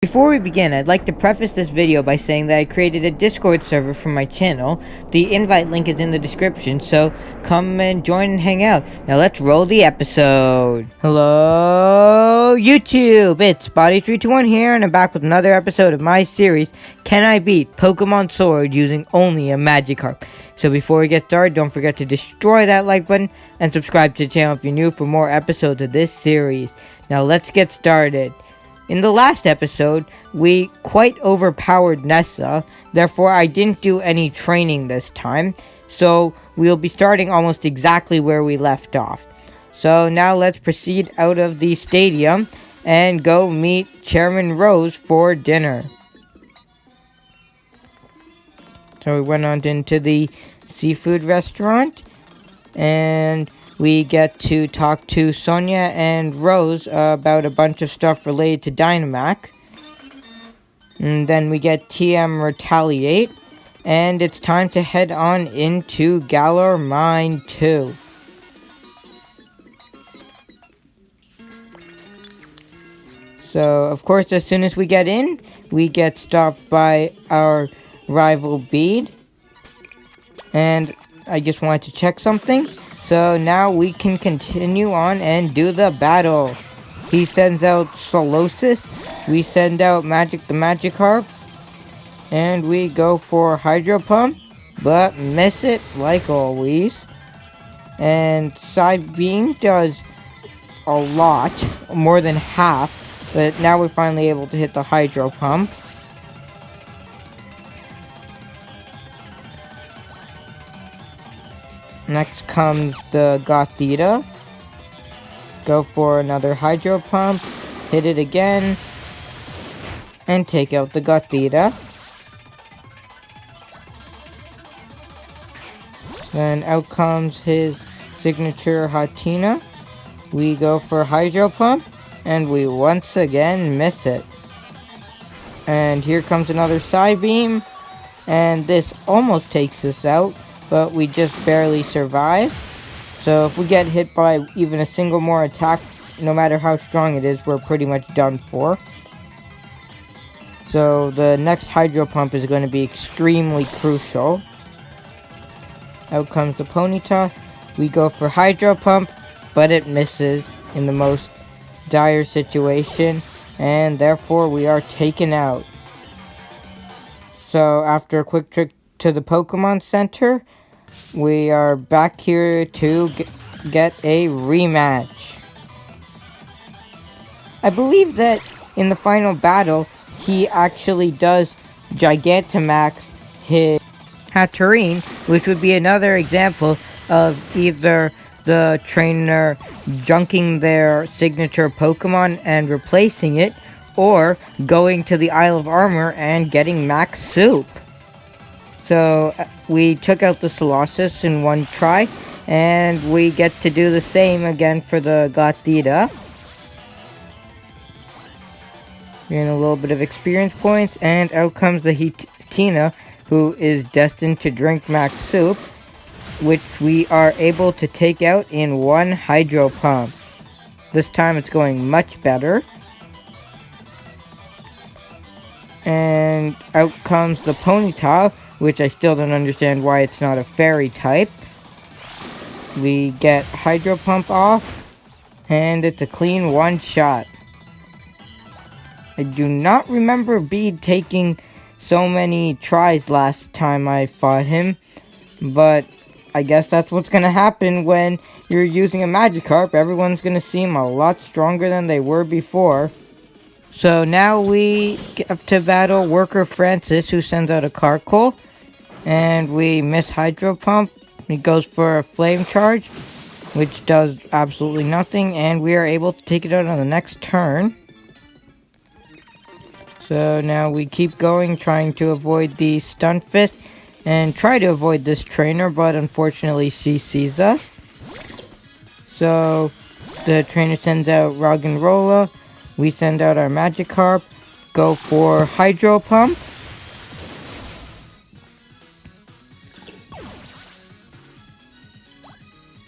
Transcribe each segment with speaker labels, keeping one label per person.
Speaker 1: Before we begin, I'd like to preface this video by saying that I created a Discord server for my channel. The invite link is in the description, so come and join and hang out. Now let's roll the episode. Hello, YouTube! It's Body321 here, and I'm back with another episode of my series, Can I Beat Pokémon Sword Using Only a Magikarp? So before we get started, don't forget to destroy that like button, and subscribe to the channel if you're new for more episodes of this series. Now let's get started. In the last episode, we quite overpowered Nessa, therefore I didn't do any training this time, so we'll be starting almost exactly where we left off. So now let's proceed out of the stadium and go meet Chairman Rose for dinner. So we went on into the seafood restaurant, and we get to talk to Sonia and Rose about a bunch of stuff related to Dynamax. And then we get TM Retaliate. And it's time to head on into Galar Mine 2. So, of course, as soon as we get in, we get stopped by our rival Bede. And I just wanted to check something. So now we can continue on and do the battle. He sends out Solosis. We send out the Magikarp. And we go for Hydro Pump. But miss it like always. And Side Beam does a lot. More than half. But now we're finally able to hit the Hydro Pump. Next comes the Gothita. Go for another Hydro Pump. Hit it again. And take out the Gothita. Then out comes his signature Hatina. We go for Hydro Pump. And we once again miss it. And here comes another Psybeam. And this almost takes us out. But we just barely survive. So if we get hit by even a single more attack, no matter how strong it is, we're pretty much done for. So the next Hydro Pump is going to be extremely crucial. Out comes the Ponyta. We go for Hydro Pump, but it misses in the most dire situation. And therefore we are taken out. So after a quick trip to the Pokemon Center, we are back here to get a rematch. I believe that in the final battle, he actually does Gigantamax his Hatterene, which would be another example of either the trainer junking their signature Pokemon and replacing it, or going to the Isle of Armor and getting Max Soup. So we took out the Solosis in one try, and we get to do the same again for the Gothita. Getting a little bit of experience points, and out comes the Hatina, who is destined to drink Max Soup, which we are able to take out in one Hydro Pump. This time it's going much better. And out comes the Ponyta, which I still don't understand why it's not a fairy type. We get Hydro Pump off, and it's a clean one shot. I do not remember Bede taking so many tries last time I fought him, but I guess that's what's going to happen when you're using a Magikarp. Everyone's going to seem a lot stronger than they were before. So now we get to battle Worker Francis, who sends out a Carkol. And we miss Hydro Pump. He goes for a Flame Charge, which does absolutely nothing. And we are able to take it out on the next turn. So now we keep going, trying to avoid the Stun Fist. And try to avoid this trainer, but unfortunately she sees us. So the trainer sends out Roggenrola. We send out our Magikarp. Go for Hydro Pump.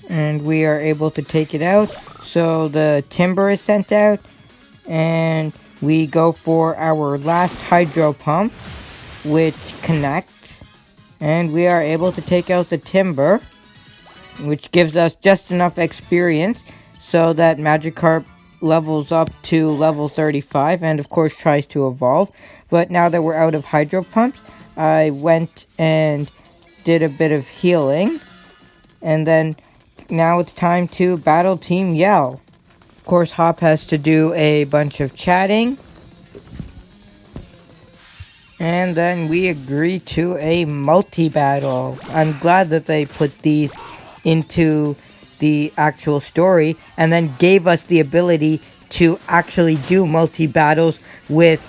Speaker 1: And we are able to take it out. So the Timber is sent out. And we go for our last Hydro Pump, which connects, and we are able to take out the Timber, which gives us just enough experience so that Magikarp levels up to level 35 and of course tries to evolve. But now that we're out of Hydro Pumps, I went and did a bit of healing, and then now it's time to battle Team Yell. Of course, Hop has to do a bunch of chatting, and then we agree to a multi-battle. I'm glad that they put these into the actual story and then gave us the ability to actually do multi-battles with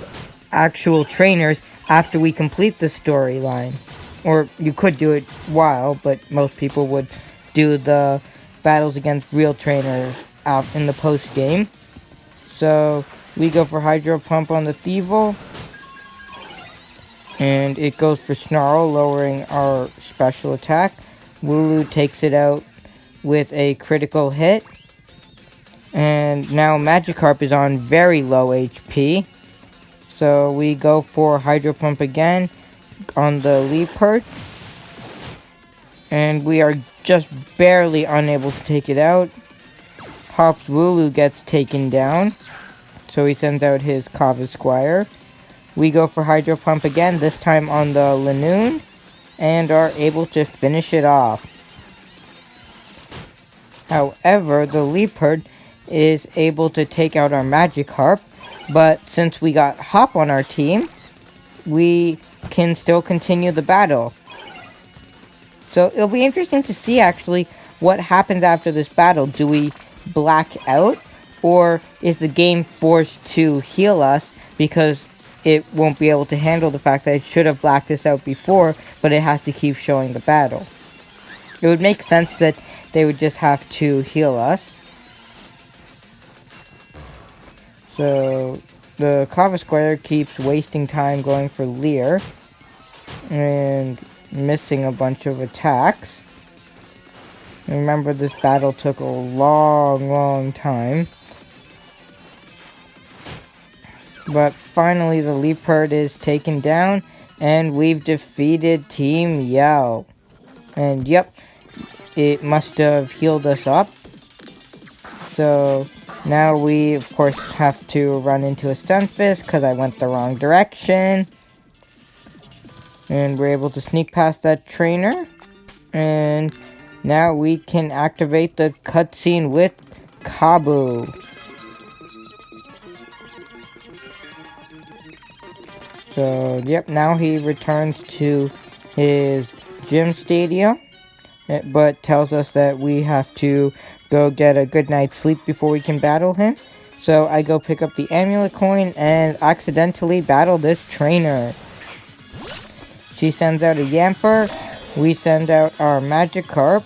Speaker 1: actual trainers after we complete the storyline. Or you could do it while, but most people would do the battles against real trainers out in the post-game. So we go for Hydro Pump on the Thievul, and it goes for Snarl, lowering our special attack. Wooloo takes it out with a critical hit. And now Magikarp is on very low HP. So we go for Hydro Pump again on the Liepard. And we are just barely unable to take it out. Hop's Wooloo gets taken down. So he sends out his Squire. We go for Hydro Pump again, this time on the Lanoon, and are able to finish it off. However, the Liepard is able to take out our Magikarp, but since we got Hop on our team, we can still continue the battle. So it'll be interesting to see actually what happens after this battle. Do we black out, or is the game forced to heal us because it won't be able to handle the fact that it should have blacked us out before, but it has to keep showing the battle? It would make sense that they would just have to heal us. So the Squire keeps wasting time going for Leer and missing a bunch of attacks. Remember, this battle took a long time. But finally the Liepard is taken down, and we've defeated Team Yell. And yep, it must have healed us up. So now we of course have to run into a Stunfisk because I went the wrong direction. And we're able to sneak past that trainer. And now we can activate the cutscene with Kabu. So, yep, now he returns to his gym stadium, but tells us that we have to go get a good night's sleep before we can battle him. So I go pick up the amulet coin and accidentally battle this trainer. She sends out a Yamper, we send out our Magikarp,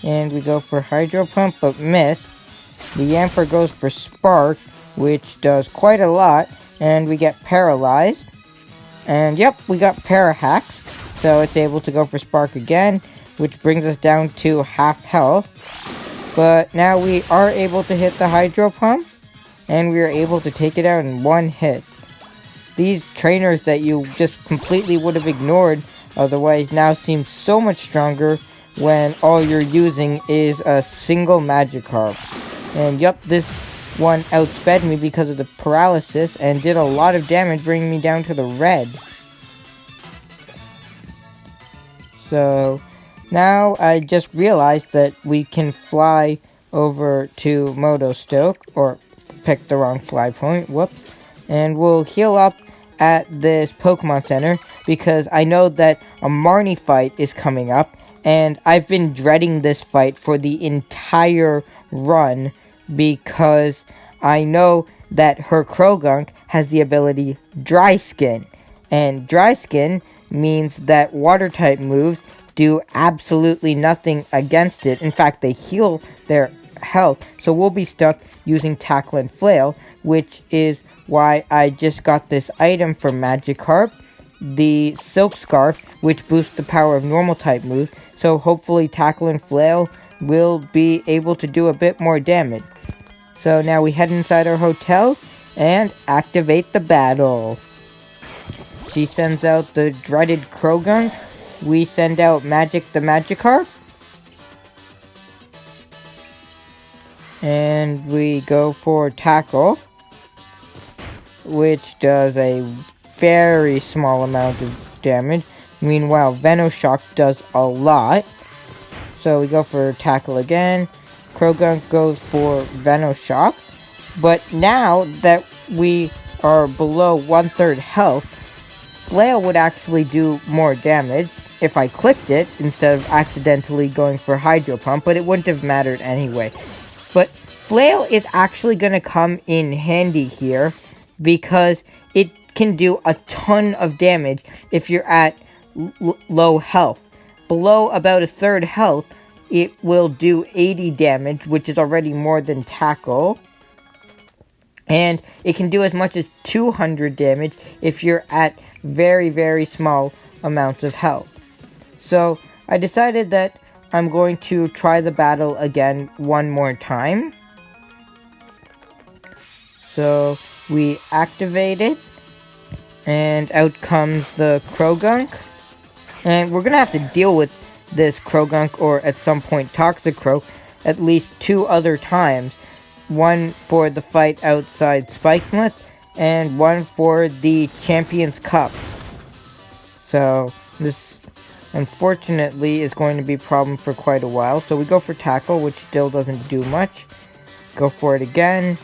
Speaker 1: and we go for Hydro Pump, but miss. The Yamper goes for Spark, which does quite a lot, and we get paralyzed. And yep, we got Parahaxed, so it's able to go for Spark again, which brings us down to half health. But now we are able to hit the Hydro Pump, and we are able to take it out in one hit. These trainers that you just completely would have ignored otherwise now seem so much stronger when all you're using is a single Magikarp. And yep, this one outsped me because of the paralysis and did a lot of damage, bringing me down to the red. So now I just realized that we can fly over to Motostoke, or picked the wrong fly point, whoops, and we'll heal up at this Pokemon Center because I know that a Marnie fight is coming up, and I've been dreading this fight for the entire run because I know that her Croagunk has the ability Dry Skin, and Dry Skin means that water-type moves do absolutely nothing against it. In fact, they heal their health, so we'll be stuck using Tackle and Flail, which is why I just got this item for Magikarp, the Silk Scarf, which boosts the power of normal-type moves, so hopefully Tackle and Flail will be able to do a bit more damage. So now we head inside our hotel, and activate the battle. She sends out the dreaded Croagunk. We send out the Magikarp. And we go for Tackle, which does a very small amount of damage. Meanwhile, Venoshock does a lot. So we go for Tackle again. Croagunk goes for Venoshock. But now that we are below 1/3 health, Flail would actually do more damage if I clicked it instead of accidentally going for Hydro Pump, but it wouldn't have mattered anyway. But Flail is actually going to come in handy here because it can do a ton of damage if you're at low health. Below about 1/3 health, it will do 80 damage, which is already more than Tackle. And it can do as much as 200 damage if you're at very, very small amounts of health. So I decided that I'm going to try the battle again one more time. So we activate it, and out comes the Croagunk. And we're gonna have to deal with this Croagunk, or at some point Toxicroak, at least 2 other times. One for the fight outside Spikemuth, and one for the Champions Cup. So this, unfortunately, is going to be a problem for quite a while. So we go for Tackle, which still doesn't do much. Go for it again.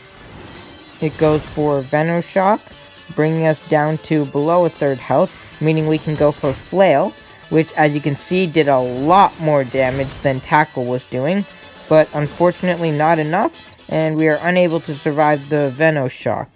Speaker 1: It goes for Venoshock, bringing us down to below 1/3 health, meaning we can go for Flail, which, as you can see, did a lot more damage than Tackle was doing, but unfortunately not enough, and we are unable to survive the Venoshock.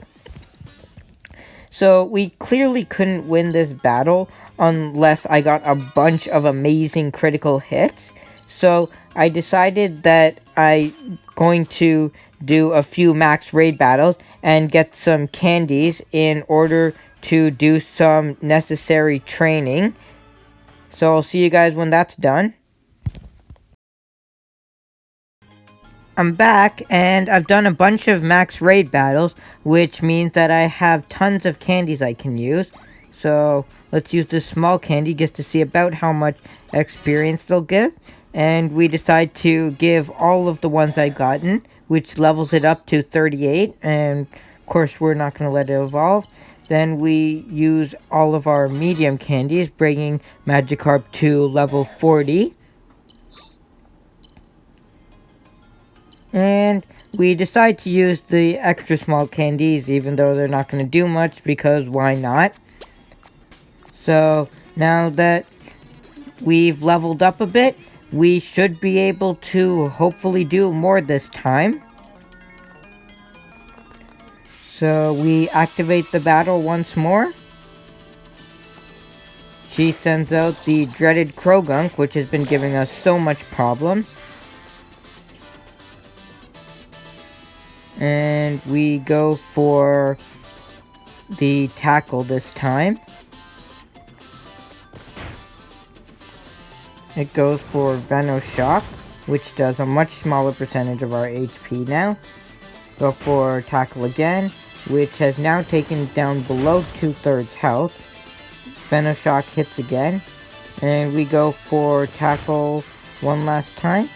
Speaker 1: So we clearly couldn't win this battle unless I got a bunch of amazing critical hits. So I decided that I'm going to do a few max raid battles and get some candies in order to do some necessary training. So I'll see you guys when that's done. I'm back, and I've done a bunch of max raid battles, which means that I have tons of candies I can use. So let's use this small candy just to see about how much experience they'll give. And we decide to give all of the ones I've gotten, which levels it up to 38. And of course, we're not going to let it evolve. Then we use all of our medium candies, bringing Magikarp to level 40. And we decide to use the extra small candies, even though they're not going to do much, because why not? So now that we've leveled up a bit, we should be able to hopefully do more this time. So we activate the battle once more. She sends out the dreaded Croagunk, which has been giving us so much problems. And we go for the Tackle this time. It goes for Venoshock, which does a much smaller percentage of our HP now. Go for Tackle again, which has now taken down below 2/3 health. Venoshock hits again, and we go for Tackle one last time.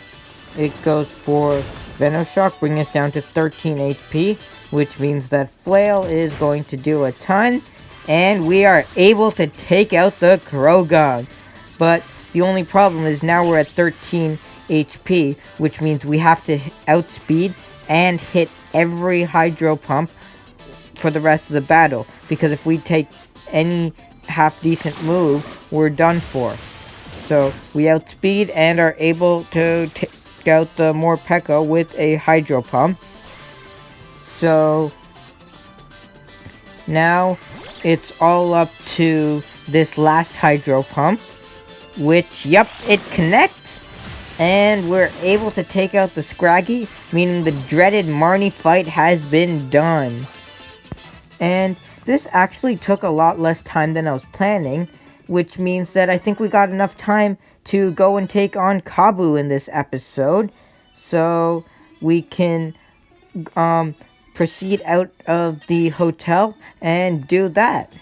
Speaker 1: It goes for Venoshock, bringing us down to 13 HP, which means that Flail is going to do a ton, and we are able to take out the Croagunk. But the only problem is now we're at 13 HP, which means we have to outspeed and hit every Hydro Pump for the rest of the battle, because if we take any half-decent move, we're done for. So we outspeed and are able to take out the Morpeko with a Hydro Pump. So now it's all up to this last Hydro Pump, which, yep, it connects, and we're able to take out the Scraggy, meaning the dreaded Marnie fight has been done. And this actually took a lot less time than I was planning, which means that I think we got enough time to go and take on Kabu in this episode. So we can proceed out of the hotel and do that.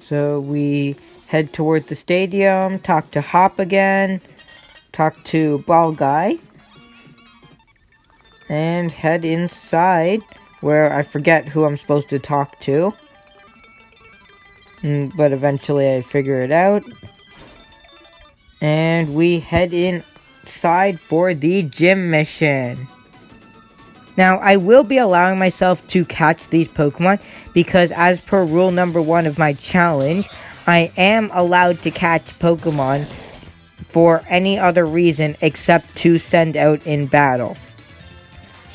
Speaker 1: So we head towards the stadium, talk to Hop again, talk to Ball Guy, and head inside where I forget who I'm supposed to talk to. But eventually I figure it out. And we head inside for the gym mission. Now, I will be allowing myself to catch these Pokemon because as per rule number 1 of my challenge, I am allowed to catch Pokemon for any other reason except to send out in battle.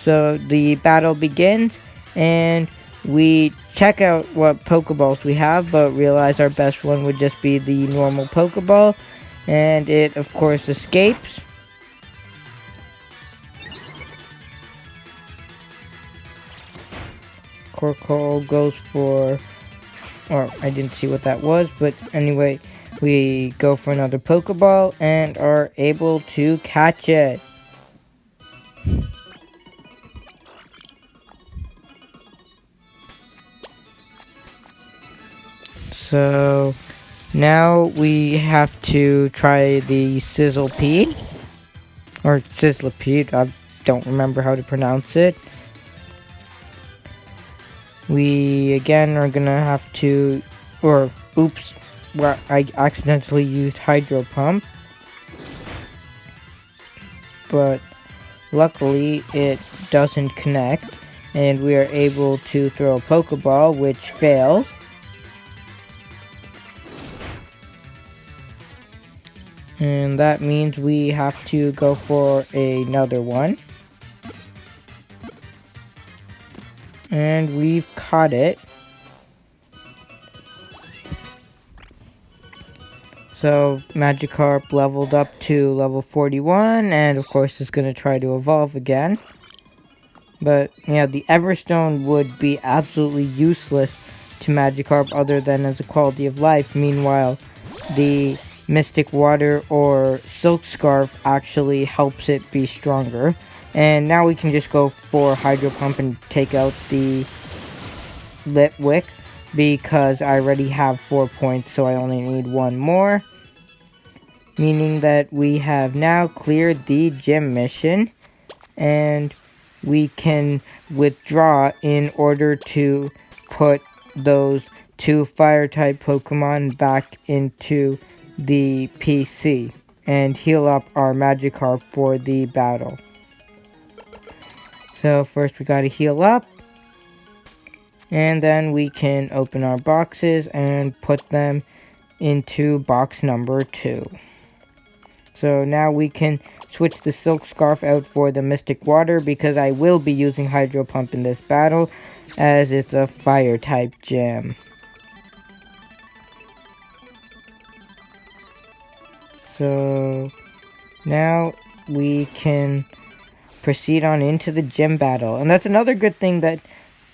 Speaker 1: So the battle begins and we check out what Pokeballs we have, but realize our best one would just be the normal Pokeball. And it, of course, escapes. Corkle goes for... or, I didn't see what that was, but anyway, we go for another Pokeball and are able to catch it. So... now we have to try the Sizzlepede, or Sizzlipede, I don't remember how to pronounce it. We again are gonna have to, or oops, well, I accidentally used Hydro Pump. But luckily it doesn't connect, and we are able to throw a Pokeball, which fails. And that means we have to go for another one. And we've caught it. So Magikarp leveled up to level 41, and of course it's going to try to evolve again. But yeah, the Everstone would be absolutely useless to Magikarp other than as a quality of life. Meanwhile, the Mystic Water or Silk Scarf actually helps it be stronger. And now we can just go for Hydro Pump and take out the Litwick because I already have 4 points, so I only need 1 more. Meaning that we have now cleared the gym mission and we can withdraw in order to put those 2 Fire-type Pokemon back into the PC and heal up our Magikarp for the battle. So first we gotta heal up, and then we can open our boxes and put them into box number 2. So now we can switch the Silk Scarf out for the Mystic Water because I will be using Hydro Pump in this battle as it's a Fire type gym. So now we can proceed on into the gym battle. And that's another good thing that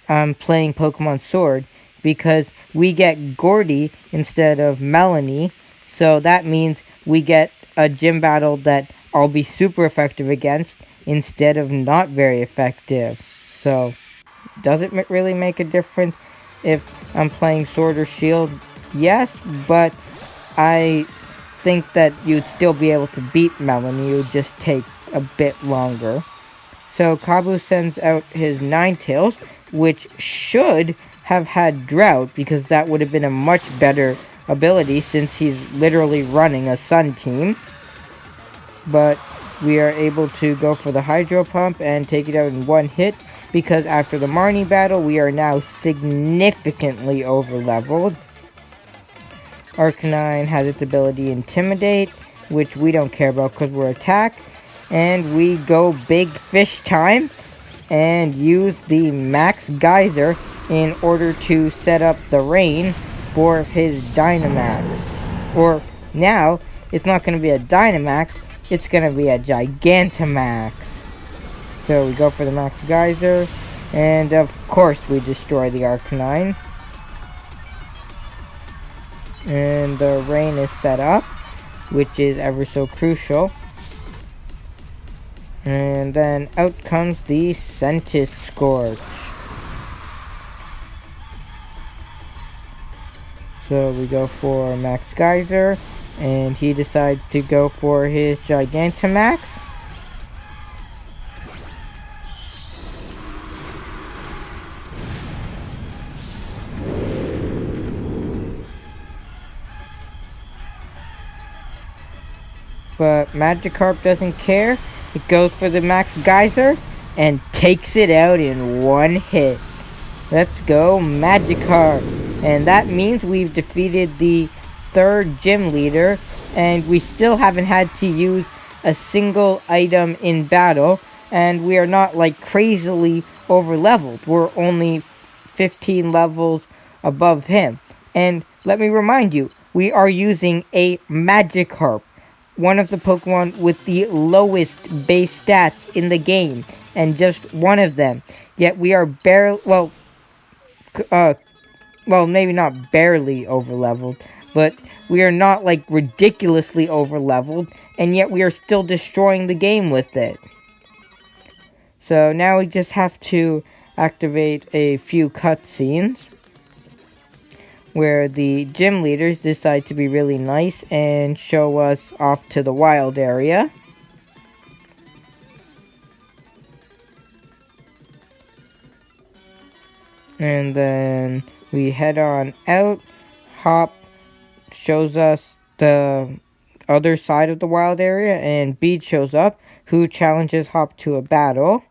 Speaker 1: I'm playing Pokemon Sword, because we get Gordy instead of Melanie. So that means we get a gym battle that I'll be super effective against instead of not very effective. So does it really make a difference if I'm playing Sword or Shield? Yes, but I think that you'd still be able to beat Melanie. It would just take a bit longer. So Kabu sends out his Ninetales, which should have had Drought, because that would have been a much better ability since he's literally running a Sun team. But we are able to go for the Hydro Pump and take it out in 1 hit, because after the Marnie battle, we are now significantly over-leveled. Arcanine has its ability Intimidate, which we don't care about because we're Attack. And we go Big Fish time and use the Max Geyser in order to set up the rain for his Dynamax. Or now, it's not going to be a Dynamax, it's going to be a Gigantamax. So we go for the Max Geyser, and of course we destroy the Arcanine. And the rain is set up, which is ever so crucial. And then out comes the Sentis Scorch. So we go for Max Geyser, and he decides to go for his Gigantamax. But Magikarp doesn't care. It goes for the Max Geyser and takes it out in one hit. Let's go, Magikarp. And that means we've defeated the third gym leader, and we still haven't had to use a single item in battle, and we are not like crazily over leveled. We're only 15 levels above him. And let me remind you, we are using a Magikarp, one of the Pokemon with the lowest base stats in the game, and just one of them. Yet we are barely, well, maybe not barely over-leveled, but we are not, like, ridiculously over-leveled, and yet we are still destroying the game with it. So now we just have to activate a few cutscenes, where the gym leaders decide to be really nice and show us off to the wild area. And then we head on out. Hop shows us the other side of the wild area, and Bede shows up, who challenges Hop to a battle,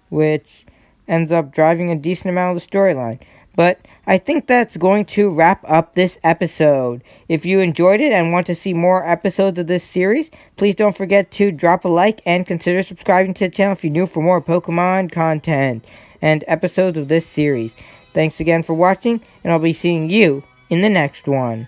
Speaker 1: which ends up driving a decent amount of the storyline. But I think that's going to wrap up this episode. If you enjoyed it and want to see more episodes of this series, please don't forget to drop a like and consider subscribing to the channel if you're new for more Pokemon content and episodes of this series. Thanks again for watching, and I'll be seeing you in the next one.